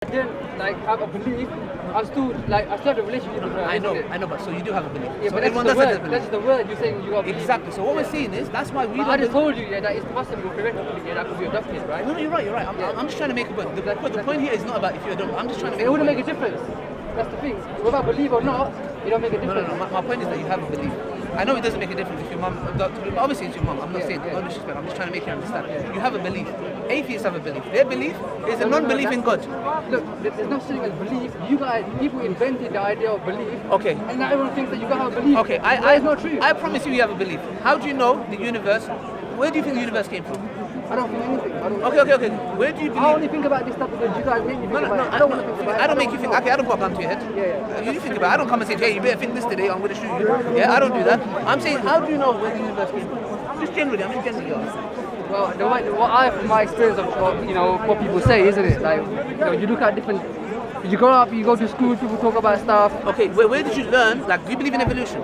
I didn't have a belief. I still have a relationship with her. I know, but so you do have a belief. Yeah, so but everyone that's does the have a word. belief. That's the word you're saying you got. Exactly. So what we're saying is that's why we don't. I just told you that it's possible theoretically that could be adopted, right? No, you're right. I'm just trying to make a point. The point here is not about if you adopt. I'm just trying to make. It wouldn't make a difference. That's the thing. Whether I believe or not, it don't make a difference. No. My point is that you have a belief. I know it doesn't make a difference if your mum adopted you, but obviously it's your mum. I'm not saying no disrespect. I'm just trying to make you understand. You have a belief. Atheists have a belief. Their belief is a non-belief in God. Look, there's no such thing as belief. You guys, people invented the idea of belief. Okay. And now everyone thinks that you gotta have a belief. Okay, That's not true. I promise you have a belief. How do you know the universe? Where do you think the universe came from? I don't think anything. Okay. Where do you believe? I only think about this stuff because you guys make me think about it. I don't want to think about it. I don't make you think. Okay, I don't put a gun to your head. Yeah. You think about it. I don't come and say, hey, you better think this today. I'm going to shoot you. Yeah, I don't do that. I'm saying, how do you know where the universe came from? Just generally. I mean generally. Well, what I, from my experience of what people say, isn't it? Like, you look at different. You grow up, you go to school, people talk about stuff. Okay, where did you learn? Like, do you believe in evolution?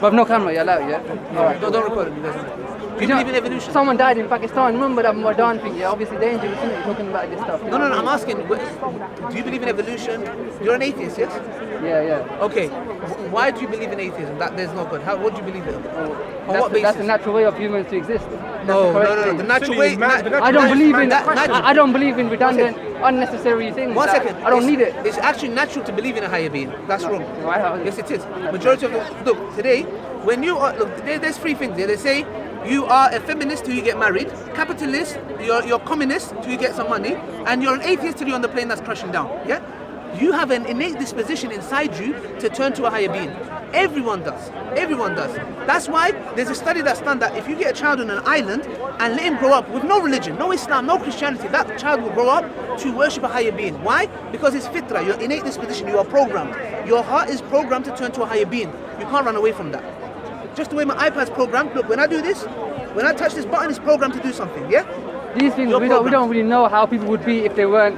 But no camera, you're allowed, yeah? Alright, don't record it. Do you believe in evolution? Someone died in Pakistan. Remember that Modern thing? Yeah, obviously dangerous, isn't it? You're talking about this stuff. No, I'm asking. Do you believe in evolution? You're an atheist, yes? Yeah. Okay. Why do you believe in atheism? That there's no God. What do you believe in? On what basis? That's the natural way of humans to exist. No. The natural way. I don't believe in that. I don't believe in redundant, unnecessary things. One second. I don't need it. It's actually natural to believe in a higher being. That's wrong. Right. Yes, it is. Majority of the look today, when you are there's three things there. They say you are a feminist till you get married, capitalist, you're communist till you get some money, and you're an atheist till you're on the plane that's crashing down. Yeah. You have an innate disposition inside you to turn to a higher being. Everyone does. That's why there's a study that's done that if you get a child on an island and let him grow up with no religion, no Islam, no Christianity, that child will grow up to worship a higher being. Why? Because it's fitra, your innate disposition, you are programmed. Your heart is programmed to turn to a higher being. You can't run away from that. Just the way my iPad's programmed, look, when I do this, when I touch this button, it's programmed to do something, yeah? These things, we don't really know how people would be if they weren't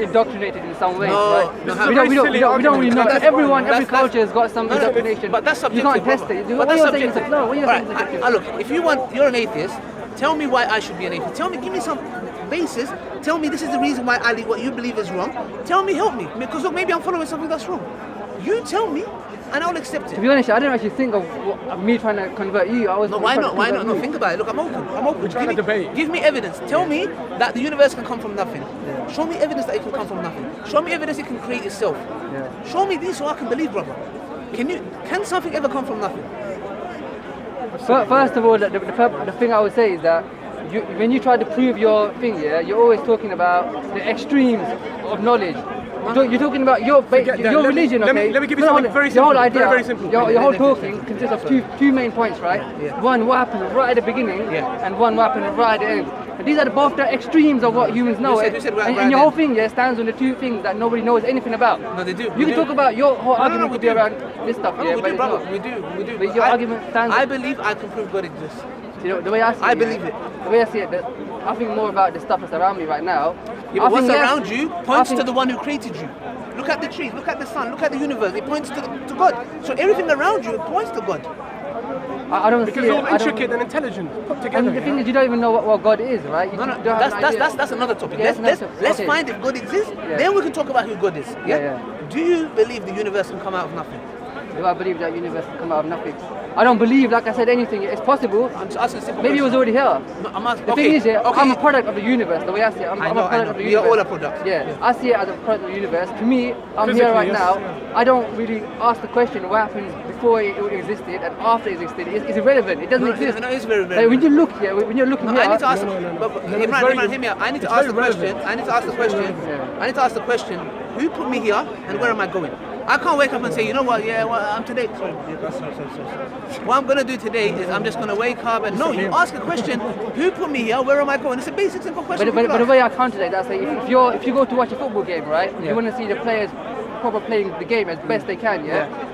indoctrinated in some way, right? We don't really know. Every culture has got some indoctrination. But that's subjective. You can't test it. What you're saying is subjective. Look, if you're an atheist, tell me why I should be an atheist. Give me some basis. Tell me this is the reason why Ali, what you believe is wrong. Tell me, help me. Because look, maybe I'm following something that's wrong. You tell me, and I'll accept it. To be honest, I didn't actually think of me trying to convert you. Why not? No, think about it. Look, I'm open. Give me evidence. Tell me that the universe can come from nothing. Yeah. Show me evidence that it can come from nothing. Show me evidence it can create itself. Yeah. Show me this so I can believe, brother. Can something ever come from nothing? First of all, the thing I would say is that when you try to prove your thing, you're always talking about the extremes of knowledge. You're talking about your religion, okay? Let me give you something very simple. Your whole idea, very simple. Your whole talking consists of two main points, right? Yeah. One, what happened right at the beginning, and one, what happened right at the end. And these are both the extremes of what humans know. And your whole thing stands on the two things that nobody knows anything about. No, they do. You can talk about your whole argument could be around this stuff, we do, brother. We do. But your argument stands. I believe I can prove God exists. You know, the way I see it, I believe it. The way I see it, I think more about the stuff that's around me right now. Yeah, but what's around you points to the one who created you. Look at the trees, look at the sun, look at the universe. It points to God. So everything around you points to God. I don't because see it's all intricate and intelligent put together. And the thing is, you don't even know what God is, right? That's another topic. Yeah, let's find if God exists. Yeah. Then we can talk about who God is. Yeah? Do you believe the universe can come out of nothing? Do I believe that universe can come out of nothing? I don't believe, like I said, anything. It's possible. I'm just asking a simple Maybe question. it was already here. No, I'm asking, the thing is, I'm a product of the universe. The way I see it, I'm a product of the universe. We are all a product. Yeah, I see it as a product of the universe. To me, I'm here right now. I don't really ask the question what happened before it existed and after it existed. It's irrelevant. It doesn't exist. No, it's very relevant. Like, when you look here, when you're looking here, I need to ask. Imran, hear me out. I need to ask the question. I need to ask the question. Who put me here and where am I going? I can't wake up and say, you know what, I'm today. Sorry. What I'm going to do today is I'm just going to wake up and no, you ask a question, who put me here, where am I going? It's a basic, simple question. But the way I counter that's like, if you go to watch a football game, right, you want to see the players proper playing the game as best they can,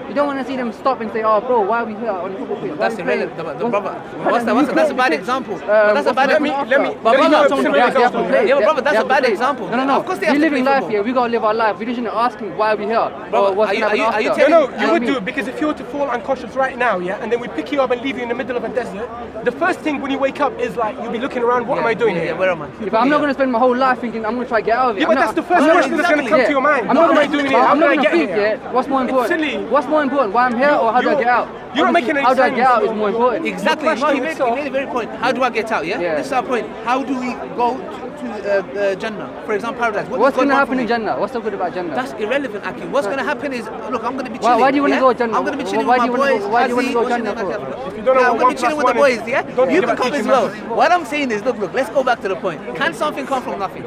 You don't want to see them stop and say, "Oh, bro, why are we here on the football pitch? That's irrelevant, brother. That's a bad example. That's a bad Let me example. brother, That's a bad example. No. Of course they We're have to living play life football. here. We gotta live our life. We shouldn't asking why are we here. Brother, Or what's are you gonna happen telling- after. No, you would know what I do, because if you were to fall unconscious right now, yeah, and then we pick you up and leave you in the middle of a desert, the first thing when you wake up is like, you'll be looking around, what am I doing Yeah, here? where am I? If I'm not gonna spend my whole life thinking I'm gonna try to get out of it. Yeah, I'm but not- that's the first I'm not- question that's going to come to your mind. I'm What not am I gonna doing here? How I'm do not I gonna get think, here? yeah, what's more important? silly. What's more important? Why I'm here or how do I get out? You're not making any How do I sense. get out is more important. Exactly. No, he made a very point. How do I get out? Yeah. Yeah. This is our point. How do we go to Jannah? For example, paradise. What What's does God gonna want happen from in me? Jannah? What's so good about Jannah? That's irrelevant, Aki. What's going to happen is, look, I'm going to be Why- chilling. why do you wanna yeah? go Jannah? I'm going to be chilling Why with do my you wanna boys. go- why do you wanna Hazi, go what's your Jannah name? for? If you don't know Yeah, I'm what going to be 1 chilling with plus the 1 boys, is, yeah? don't You give can a come teacher as well. message. What I'm saying is, look, let's go back to the point. Can something come from nothing?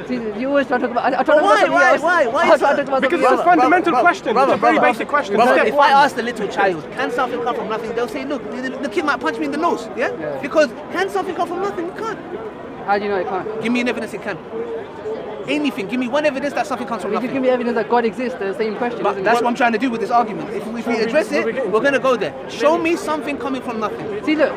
See, you always try to talk about. I try to talk about Why? something else. Why? I try to talk about Because something it's a else. fundamental question. It's a very basic question. Brother, Step if one. I ask the little child, can something come from nothing? They'll say, look, the kid might punch me in the nose, yeah? Because can something come from nothing? It can't. How do you know it can't? Give me an evidence it can. Anything. Give me one evidence that something comes from If you give nothing. me evidence that God exists, the same question. But isn't that's it? what I'm trying to do with this argument. If we address it, we're going to go there. Show me something coming from nothing. See, look,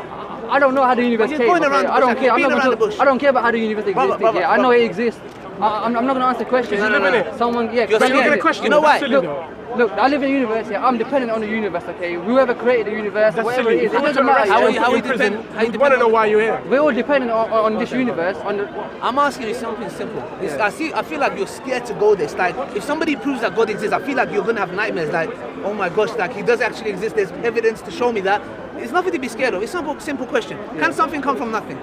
I don't know how the universe You're came. going okay? around the I don't bush, care. I'm beating not around gonna the bush. talk, I don't care about how the universe exists. Brother, Yeah, I know brother. it exists. I'm not going to answer questions. You live in it. Someone, yeah. You're but scared. look, question. You know why? Silly Look, though. look, I live in a universe. Yeah, I'm dependent on the universe. Okay, whoever created the universe, That's whatever silly. it is, If it you were doesn't to matter. arrest How you are you- how and are put you you in prison, depend- how you you'd want to know why you're here. We're all dependent on this universe. On the, I'm asking you something simple. I feel like you're scared to go there. It's like if somebody proves that God exists, I feel like you're gonna have nightmares. Like, oh my gosh, like he does actually exist. There's evidence to show me that. It's nothing to be scared of. It's a simple question. Can something come from nothing?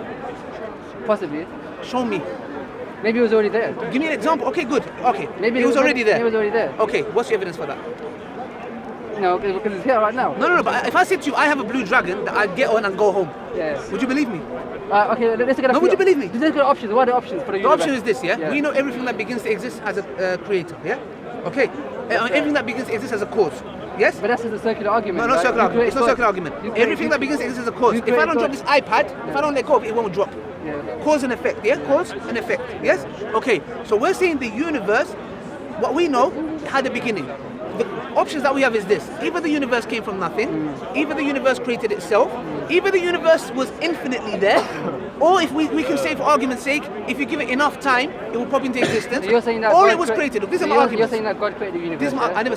possibly. Show me. Maybe it was already there. Give me an example. Okay, good. Okay. Maybe it was already there. It was already there. Okay, what's your evidence for that? No, because it's here right now. No. But if I said to you, I have a blue dragon that I get on and go home, Yeah. would you believe me? Okay, let's look at. No, would you believe me? Let's look at the options. What are the options for the The universe? option is this, yeah? Yeah. We know everything that begins to exist has a creator, yeah? Okay. Everything that begins to exist has a cause. Yes? But that's just a circular argument. No, not right? circular You argument. create It's not God. circular argument. You create- Everything that begins to exist has a cause. you If I create don't drop God. this iPad, if I don't let go of it, it won't drop. Yeah. Cause and effect, yeah? Cause and effect, yes? Okay, so we're saying the universe, what we know, had a beginning. The options that we have is this. Either the universe came from nothing, either the universe created itself, either the universe was infinitely there, or if we can say for argument's sake, if you give it enough time, it will pop into existence, So you're saying that or God it was created. Look, these so are my you're arguments. saying that God created the universe. This is my, yeah? I never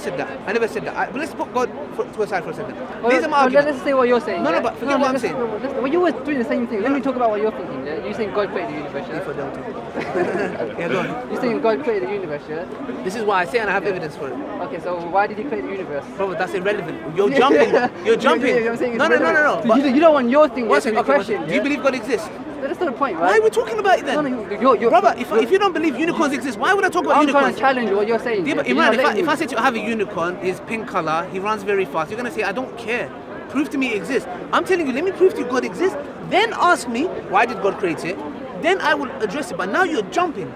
said that. But let's put God to a side for a second. Well, These are my well, arguments. let's say what you're saying. No, yeah? but forget what I'm let's- saying. well, you were doing the same thing. Let me talk about what you're thinking. Yeah? You're saying God created the universe. Yeah? Yeah, go on. You're saying God created the universe. Yeah? This is why I say and I have evidence for it. Okay, so why did He create the universe? Bro, that's irrelevant. You're jumping. You're jumping. I'm saying it's No. irrelevant. But You don't want your thing one to be second, okay, one questioned. second. Do you believe God exists? That's not the point, Why right? are we talking about it then? No, you're, Brother, if you don't believe unicorns exist, why would I talk about I'm trying unicorns? to challenge what you're saying. Yeah, but You're Imran, not if letting I me. said to you, I have a unicorn, he's pink color, he runs very fast, you're gonna say, I don't care. Prove to me it exists. I'm telling you, let me prove to you God exists. Then ask me, why did God create it? Then I will address it. But now you're jumping.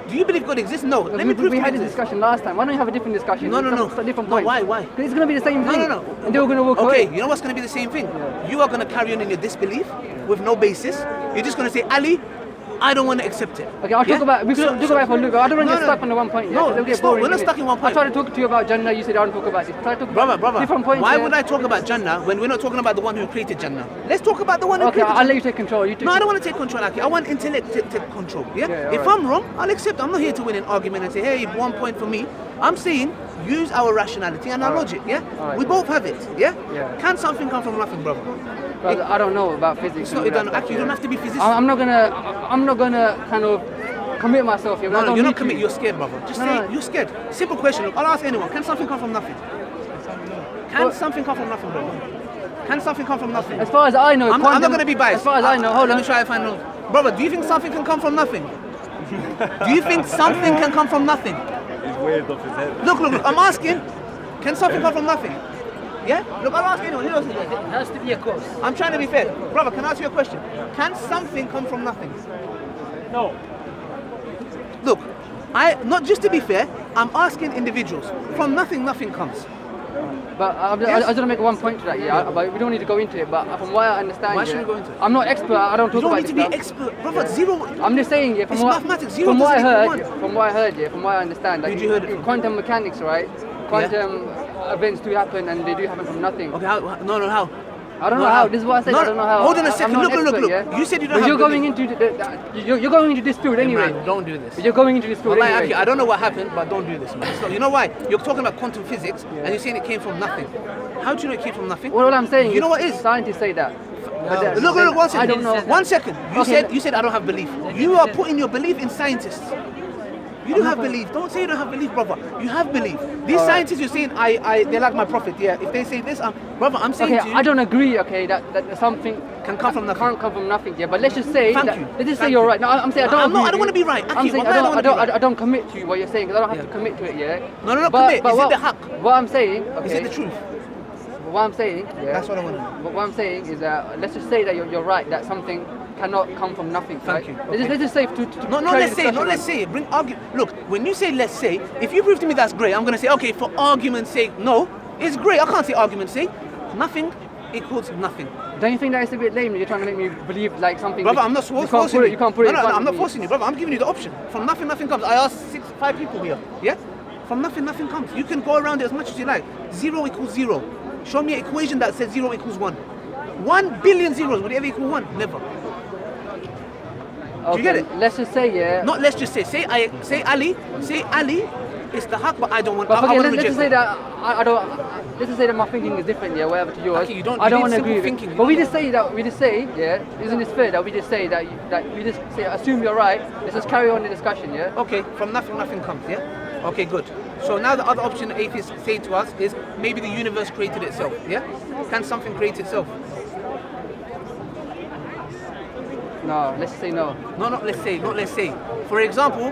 Do you believe God exists? No. Let me prove we to had you a it exists. discussion last time. Why don't you have a different discussion? No. It's a different No, point. why? Because it's going to be the same thing. No. And they were going to walk Okay, away. you know what's going to be the same thing? You are going to carry on in your disbelief with no basis. You're just going to say, Ali, I don't want to accept it. Okay, I'll Yeah? talk about. We could talk about it for a little bit. I don't want to No, get stuck on the one point. No, yeah, 'cause it'll get it's not- boring, we're not innit? stuck in one point. I tried to talk to you about Jannah. You said I don't talk about this. I tried to talk Brother, different points. why yeah. would I talk about Jannah when we're not talking about the one who created Jannah? Let's talk about the one who Okay, created I'll Jannah. let you take control. You take No, I don't want to take control, Aki. I want intellect to take control. Yeah? Yeah, if alright. I'm wrong, I'll accept. I'm not here to win an argument and say, hey, 1 point for me. I'm saying use our rationality and our logic. Yeah? Alright. We both have it. Yeah? Yeah. Can something come from nothing, brother? Brother, I don't know about physics. It's not, and all that Aki, stuff, you yeah. don't have to be physician. I'm not gonna kind of commit myself here. but I No, don't you're need not commit. to. You're scared, brother. Just No, say no. you're scared. Simple question. Look, I'll ask anyone. Can something come from nothing? Can Well- something come from nothing, brother? Can something come from nothing? As far as I know, I'm not quantum- going to be biased. As far as I know, hold Let on. me try to find out. Brother, do you think something can come from nothing? Do you think something can come from nothing? He's weird off his head. Look. I'm asking. Can something come from nothing? Yeah? Look, I'll ask anyone. Who else is there? It has to be a cause. I'm trying to be fair. Brother, can I ask you a question? Can something come from nothing? No. Look, not just to be fair, I'm asking individuals. From nothing, nothing comes. But I Yes. just want to make one point to that, yeah. But we don't need to go into it. But from what I understand, Why yeah, should we go into it? I'm not expert. I don't You talk don't about need to this be stuff. expert. Brother, zero. I'm just saying, yeah. From It's what, mathematics. Zero from what I doesn't heard, equal one. from what I heard, yeah. From what I understand, like Who'd you heard it from? quantum mechanics, right? quantum events do happen and they do happen from nothing. Okay, how? No, how? I don't know how. This is what I said. I don't know how. Hold on a I'm second. not Look, an look, expert, look. yeah? You said you don't But have you're going belief. into you're going into this field anyway. Man, don't do this. You're going into this field Wallahi, anyway. Aki, I don't know what happened, but don't do this, man. So, you know why? You're talking about quantum physics, and you're saying it came from nothing. How do you know it came from nothing? Well, all I'm saying You know what is? Scientists say that. Look, one second. I don't know. 1 second. You said I don't have belief. You are putting your belief in scientists. You don't have belief. Don't say you don't have belief, brother. You have belief. These scientists you're saying, they're like my prophet. Yeah. If they say this, brother, I'm saying to you. I don't agree. Okay, that something can come from nothing. Can't come from nothing. Yeah, but let's just say. Thank you. Let's just say you're right. No, I'm saying I don't. I don't want to be right. I'm saying I don't commit to what you're saying because I don't have to commit to it. Yeah. No, commit. Is it the haq? What I'm saying. Okay. Is it the truth? What I'm saying. Yeah. That's what I want to know. What I'm saying is that let's just say that you're right. That something cannot come from nothing. Thank you. Okay. Let's just say let's say. Bring argument. Look, when you say let's say, if you prove to me that's great, I'm gonna say okay. For argument's sake, no, it's great. I can't say argument's sake. Nothing equals nothing. Don't you think that it's a bit lame? You're trying to make me believe like something. Brother, I'm not forcing you. You can't put it. No, I'm not forcing you, brother. I'm giving you the option. From nothing, nothing comes. I asked 5 people here. Yeah. From nothing, nothing comes. You can go around it as much as you like. 0 equals 0. Show me an equation that says 0 equals 1. 1 billion zeros, would it ever equal 1? Never. Okay, do you get it? Let's just say, yeah. Not let's just say. Say Ali is the haq, but I don't want. But I let's just say that I don't. Let's just say that my thinking is different, yeah, whatever to yours. Okay, you don't. I don't want to simple agree with thinking. it. But we just say, yeah. Isn't it fair that we just say that we just say assume you're right? Let's just carry on the discussion, yeah. Okay, from nothing, nothing comes, yeah. Okay, good. So now the other option atheists say to us is maybe the universe created itself, yeah? Can something create itself? No, let's say no. No, not let's say. For example,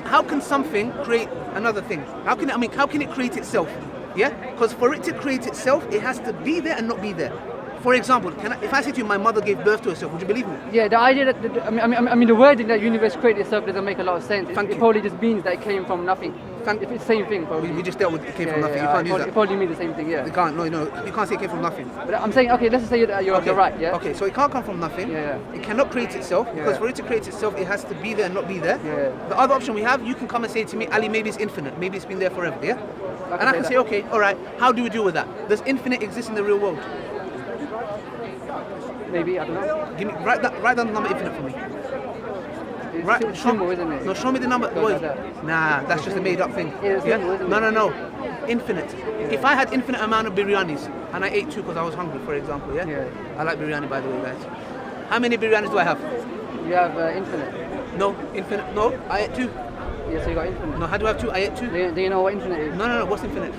how can something create another thing? How can it create itself? Yeah? Because for it to create itself, it has to be there and not be there. For example, if I say to you, my mother gave birth to herself, would you believe me? Yeah, the idea that the wording that universe created itself doesn't make a lot of sense. It probably just means that it came from nothing. It's the same thing, probably. We just dealt with it came from nothing. You can't use that. It probably means the same thing, yeah. You can't. No, you can't say it came from nothing. But I'm saying, okay, let's just say you're right, yeah. Okay, so it can't come from nothing. Yeah. It cannot create itself because for it to create itself, it has to be there and not be there. Yeah. The other option we have, you can come and say to me, Ali, maybe it's infinite. Maybe it's been there forever. Yeah. And I can say, okay, all right. How do we deal with that? Does infinite exist in the real world? Maybe, I don't know. Write down the number infinite for me. It's symbol, isn't it? No, show me the number. Nah, that's just a made up thing. Yeah, symbol, isn't it? No. Infinite. Yeah. If I had infinite amount of biryanis and I ate 2 because I was hungry, for example, yeah? I like biryani, by the way, guys. How many biryanis do I have? You have infinite. No, infinite. No, I ate 2. Yeah, so you got infinite. No, how do I have 2? I ate 2. Do you know what infinite is? No. What's infinite?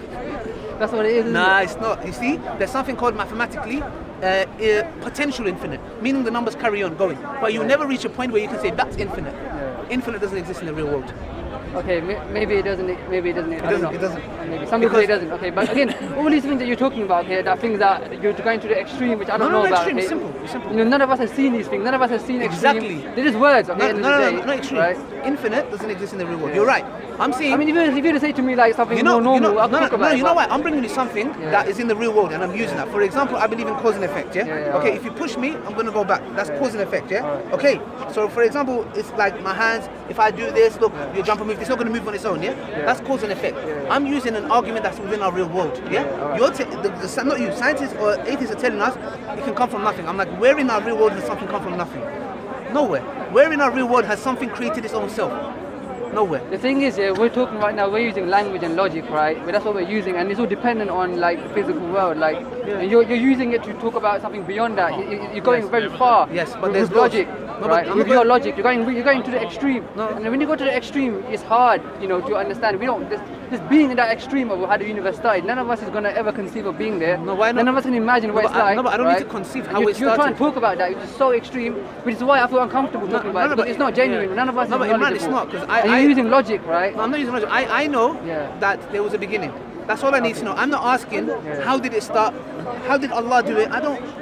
That's what it is, isn't it? It's not. You see, there's something called mathematically potential infinite, meaning the numbers carry on going. But you never reach a point where you can say that's infinite. Yeah. Infinite doesn't exist in the real world. Okay, maybe it doesn't. Maybe it doesn't. I don't know. It doesn't. Maybe some people say it doesn't. Okay, but again, all these things that you're talking about here, that things that you're going to the extreme, which I don't know about. Extreme. Okay? It's simple. You know, none of us has seen these things. None of us has seen exactly. Extreme. They're just words. Okay, No, extreme. Right? Infinite doesn't exist in the real world. You're right. I'm saying. I mean, if you were to say to me like something more normal, I'll talk about it. You know what? I'm bringing you something that is in the real world, and I'm using that. For example, I believe in cause and effect. Yeah. Okay. If you push me, I'm gonna go back. That's cause and effect. Yeah. Right. Okay. So for example, it's like my hands. If I do this, look, your jumper move. It's not gonna move on its own. Yeah. That's cause and effect. I'm using an argument that's within our real world. Yeah. You're not you. Scientists or atheists are telling us it can come from nothing. I'm like, where in our real world has something come from nothing? Nowhere. Where in our real world has something created its own self? Nowhere. The thing is, we're talking right now, we're using language and logic, right? But that's what we're using, and it's all dependent on like the physical world. Like, and you're using it to talk about something beyond that. You're going very far. Yes, but with there's logic. No, right? but With your logic, you're going to the extreme. No. And when you go to the extreme, it's hard, to understand. We don't just being in that extreme of how the universe started. None of us is gonna ever conceive of being there. No, why not? None of us can imagine what it's like. No, but I don't right? need to conceive how it started. You're trying to talk about that, which is so extreme, which is why I feel uncomfortable talking about it. Because it's not genuine. None of us is knowledgeable. Imran, it's not, because you're using logic, right? No, I'm not using logic. I know that there was a beginning. That's all I need to know. I'm not asking how did it start, how did Allah do it.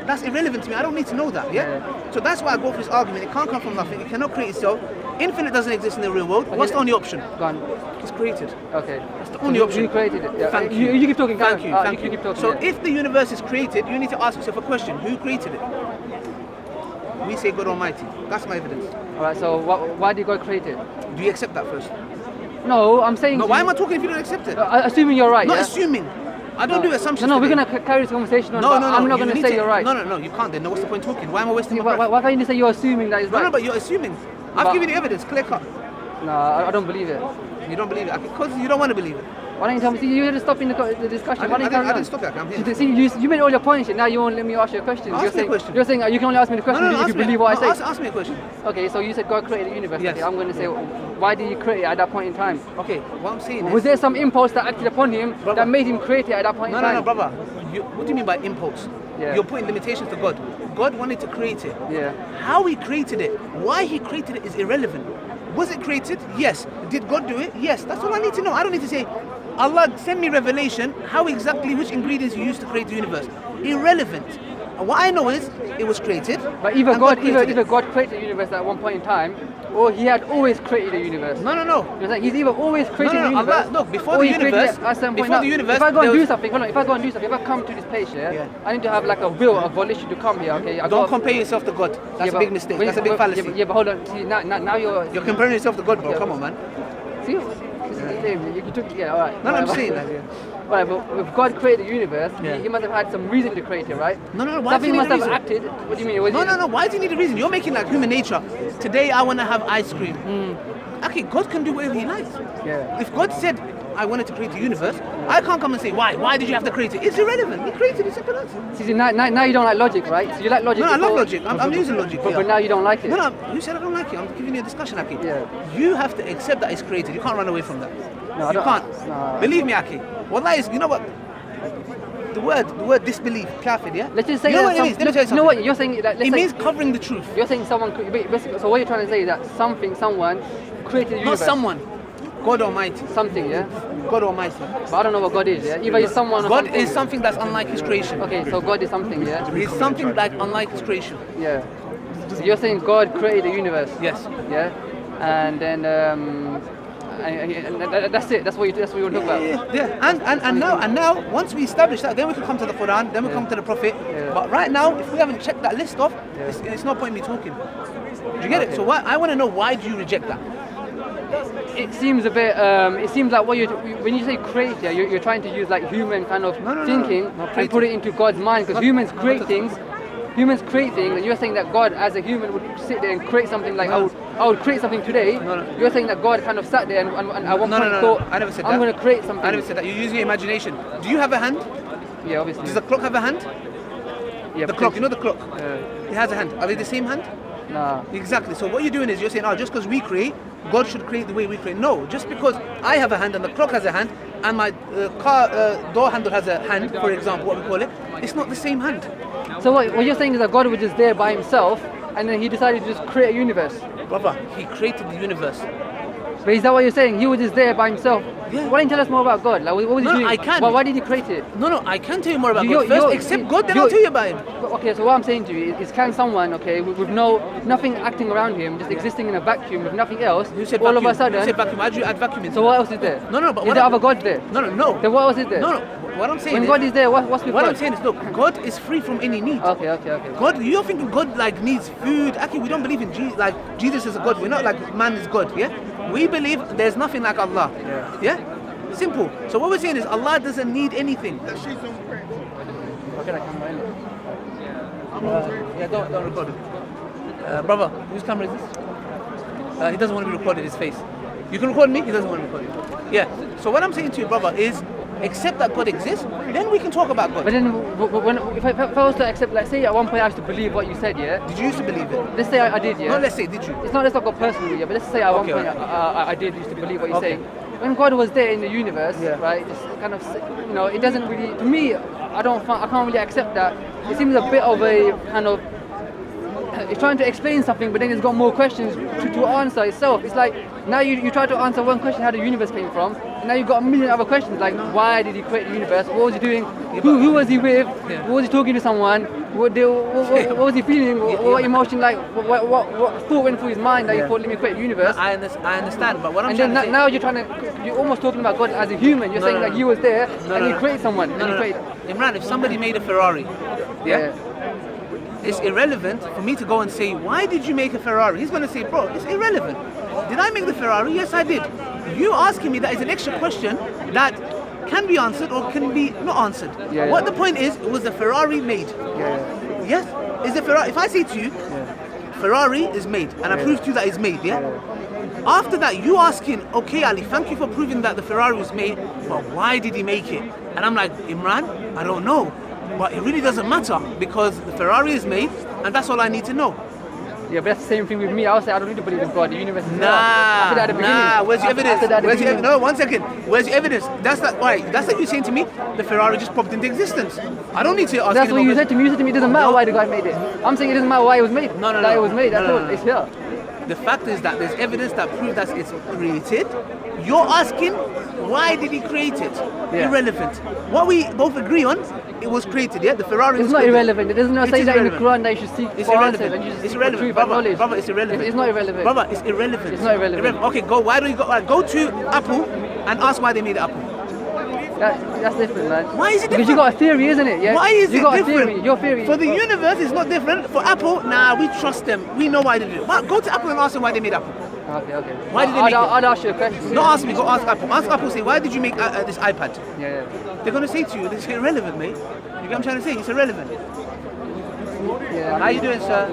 That's irrelevant to me. I don't need to know that. So that's why I go for this argument. It can't come from nothing. It cannot create itself. Infinite doesn't exist in the real world. What's the only option? Gone. It's created. Okay. That's the only option. You created it. Yeah. Thank you. You keep talking. Thank you. You keep talking. So if the universe is created, you need to ask yourself a question. Who created it? We say God Almighty. That's my evidence. Alright, so why did God create it? Do you accept that first? No, I'm saying. No, to why you- am I talking if you don't accept it? Assuming you're right. Not yeah? assuming. I don't do assumptions. No, we're today. gonna carry this conversation on. No, but no, no. I'm not you gonna need say to- you're right. No, no, no. You can't. Then what's the point talking? Why am I wasting my Why, breath? why can't you just say you're assuming that it's No, right? no, but you're assuming. I've But- given you evidence, clear cut. No, I don't believe it. You don't believe it because you don't want to believe it. Why don't you tell me? See, you had to stop in the discussion. Why don't you carry I on? didn't stop that. I'm here. See, you made all your points, and now you won't let me ask you a question. Ask You're me a saying, question. You're saying you can only ask me the question if you believe what I say. Ask me a question. Okay, so you said God created the universe. Yes. Okay, I'm going to say, why did he create it at that point in time? Okay, what I'm saying Was is. there some impulse that acted upon him Brother. that made him create it at that point No, in no, time? no, brother. What do you mean by impulse? Yeah. You're putting limitations to God. God wanted to create it. Yeah. How he created it, why he created it is irrelevant. Was it created? Yes. Did God do it? Yes. That's all I need to know. I don't need to say, Allah, send me revelation, how exactly, which ingredients you used to create the universe. Irrelevant. And what I know is, it was created. But either and God created either it. God created the universe at one point in time, or he had always created the universe. No, no, no. You're saying he's either always created no, the universe. Allah, look, before or the he created universe- it at some point. before Now, the universe, if I go and there do was- something, hold on, if I go and do something, if I come to this place, yeah, Yeah. I need to have like a will, a volition to come here. Okay, Don't compare yourself to God. That's a big mistake. That's a big fallacy. Yeah, but hold on. See, now you're comparing yourself to God, bro. Yeah. Come on, man. See, you took, yeah, all right. No, no, I'm Right, saying right. that. Yeah. Right, but if God created the universe, Yeah. he must have had some reason to create it, right? No, no, no. Why Something do you must need have a reason? acted. What do you mean? Was No, it- no, no. Why do you need a reason? You're making like human nature. Today I want to have ice cream. Okay, God can do whatever he likes. Yeah. If God said, I wanted to create the universe, I can't come and say, why? Why did you have to create it? It's irrelevant. He created it. Simple as. See, now you don't like logic, right? So you like logic. No, I love before- logic. I'm using logic But, here. but now you don't like it. No, no, you said I don't like it. I'm giving you a discussion, Aki. Yeah. You have to accept that it's created. You can't run away from that. No, I you don't- can't. no. Believe me, Aki. Wallahi, you know what? The word disbelief, kafir, yeah? Let's just say you know that what it some- means? Let me tell you you know what something. you're saying? That, let's It say- means covering the truth. You're saying someone. Basically, so what you're trying to say is that someone created the Not universe. someone. God Almighty. Something, yeah. God Almighty. But I don't know what God is. Yeah. Either he's someone. Or God something. is something that's unlike his creation. Okay, so God is something, yeah. He's something like unlike his creation. Yeah. So you're saying God created the universe. Yes. Yeah. And then that's it. That's what you want to talk about. Yeah. And now once we establish that, then we can come to the Quran, then we come to the Prophet. Yeah. But right now, if we haven't checked that list off, it's no point in me talking. Do you get it? So I want to know, why do you reject that? It seems a bit. It seems like when you say create, yeah, you're trying to use like human kind of No, thinking no, and creating. put it into God's mind, because humans create things. Humans create things, and you're saying that God, as a human, would sit there and create something like I would create something today. No, no. You're saying that God kind of sat there and at one point No. thought, I never said I'm that. going to create something. I never said that. You're using your imagination. Do you have a hand? Yeah, obviously. Does the clock have a hand? Yeah, The clock, you know the clock? Yeah. It has a hand. Are they the same hand? Nah. Exactly. So what you're doing is you're saying, just because we create, God should create the way we create. No, just because I have a hand and the clock has a hand and my car door handle has a hand, for example, what we call it, it's not the same hand. So what you're saying is that God was just there by himself, and then he decided to just create a universe. Brother, he created the universe. But is that what you're saying? He was just there by himself. Yeah. Why didn't you tell us more about God? Like, what was No, he doing? I can. Why did he create it? No, I can tell you more about You- God. First, you're- accept God, then you're- I'll tell you about him. Okay, so what I'm saying to you is can someone, okay, with nothing acting around him, just existing in a vacuum with nothing else, You said all vacuum. of a sudden, You said vacuum. Why did you add vacuum in? so what else is there? No, but is what there I- other gods there? No. Then what else is there? No. What I'm saying When is, God is there, what's with what God? I'm saying is, look, God is free from any need. Okay. God, you're thinking God like needs food. Actually, we don't believe in Jesus. Like Jesus is a God. We're not like man is God. Yeah, we believe there's nothing like Allah. Yeah. Simple. So what we're saying is Allah doesn't need anything. Okay, that camera in it. Yeah, don't record it. Brother, whose camera is this? He doesn't want to be recorded. His face. You can record me. He doesn't want to record you. Yeah. So what I'm saying to you, brother, is accept that God exists. Then we can talk about God. But then, if I was to accept, like, say at one point I used to believe what you said, yeah. Did you used to believe it? Let's say I did, yeah. No, let's say, did you? It's not, let's not go personally, yeah, but let's say at one Okay, point okay. I did used to believe what you're Okay. saying. When God was there in the universe, Yeah. right, just kind of, it doesn't really, to me, I can't really accept that. It seems a bit of a kind of, it's trying to explain something, but then it's got more questions to answer itself. It's like, now you try to answer one question, how the universe came from, and now you've got a million other questions, like, why did he create the universe? What was he doing? Who was he with? Yeah. Was he talking to someone? What was he feeling? What emotion, like, what thought went through his mind that he thought, let me create the universe? I understand, but what I'm And trying then to say... now you're almost talking about God as a human. You're saying no, that no. he was there No, and no, he no. created someone. No, and he no, created, no. Imran, if somebody made a Ferrari, it's irrelevant for me to go and say, why did you make a Ferrari? He's going to say, bro, it's irrelevant. Did I make the Ferrari? Yes, I did. You asking me that is an extra question that can be answered or can be not answered. Yeah, What yeah. the point is, was the Ferrari made? Yeah. Yes? Is the Ferrari, if I say to you, Ferrari is made, and I prove to you that it's made, yeah? After that, you asking, okay, Ali, thank you for proving that the Ferrari was made, but why did he make it? And I'm like, Imran, I don't know. But it really doesn't matter because the Ferrari is made, and that's all I need to know. Yeah, but that's the same thing with me. I would say I don't need to believe in God. The universe is there. I Nah, said that at the beginning. where's your I evidence? said that at the Where's your beginning. no, 1 second. Where's your evidence? That's that. Right, that's like you saying to me. The Ferrari just popped into existence. I don't need to ask. That's what you anyone. said to me. You said to me it doesn't matter why the guy made it. I'm saying it doesn't matter why it was made. No, That it was made. That's No, all. no, no. It's here. The fact is that there's evidence that proves that it's created. You're asking, why did he create it? Yeah. Irrelevant. What we both agree on, it was created. Yeah, the Ferrari. It's was not created. irrelevant. It doesn't It say is that in the irrelevant. Quran that you should seek It's for answers irrelevant. and you just It's seek for irrelevant, truth and brother. knowledge. Brother, it's irrelevant. It's not irrelevant. Brother, it's irrelevant. It's not irrelevant. Okay, go. Why don't you go? Right, go to Apple and ask why they made Apple. That's different, man. Why is it Because you got a theory, isn't it? Yeah. Why is you it got different? a theory. Your theory. For the universe, it's not different. For Apple, nah, we trust them. We know why they did it. But go to Apple and ask them why they made Apple. Okay. Why did they make it? I'd ask you a question. Don't ask me, go ask Apple. Ask Apple, say, why did you make this iPad? Yeah. They're going to say to you, this is irrelevant, mate. You get what I'm trying to say? It's irrelevant. Yeah. How you doing, sir?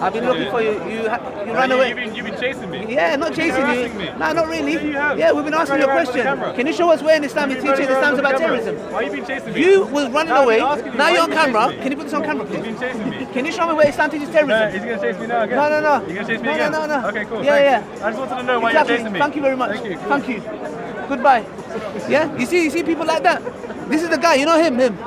I've been looking for you. You ran away. You've been chasing me. Yeah, not chasing you. harassing me. No, not really. Yeah, you have. Yeah, we've been asking you a Right for the question. camera. Can you show us where in Islam it teaches Islam's about terrorism? Why you been chasing me? You was running Now I've away. been asking you, Now why you're you on been camera. chasing me? Can you put this on camera, You've been please? chasing me. Can you show me where Islam teaches terrorism? He's gonna chase me now again. No. You're gonna chase me No, again? no. Okay, cool. Yeah. thanks. I just wanted to know why Exactly. you're chasing me. Thank you very much. Thank you. Cool. Thank you. Goodbye. Yeah, you see people like that. This is the guy. You know him.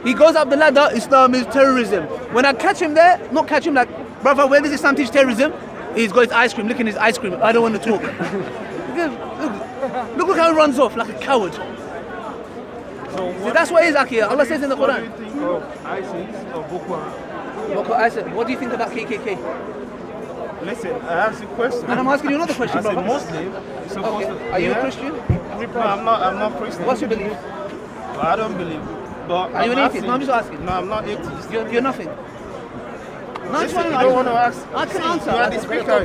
He goes up the ladder. Islam is terrorism. When I catch him there, not catch him like, brother, where does Islam teach terrorism? He's got his ice cream. Look at his ice cream. I don't want to talk. Look how he runs off like a coward. See, that's what it is, Aki. Allah says in the What do Quran. you think of ISIS or Boko Haram? What do you think about KKK? Listen, I asked you a question. And I'm asking you another question, As a brother. Muslim, you're supposed to. Are you a Yeah? Christian? No, I'm not Christian. What's your belief? Well, I don't believe. But Are you an I'm atheist? No, I'm just asking. No, I'm not atheist. You're nothing. No, I just Listen, want you don't want to ask. I can See, answer. You are the speaker.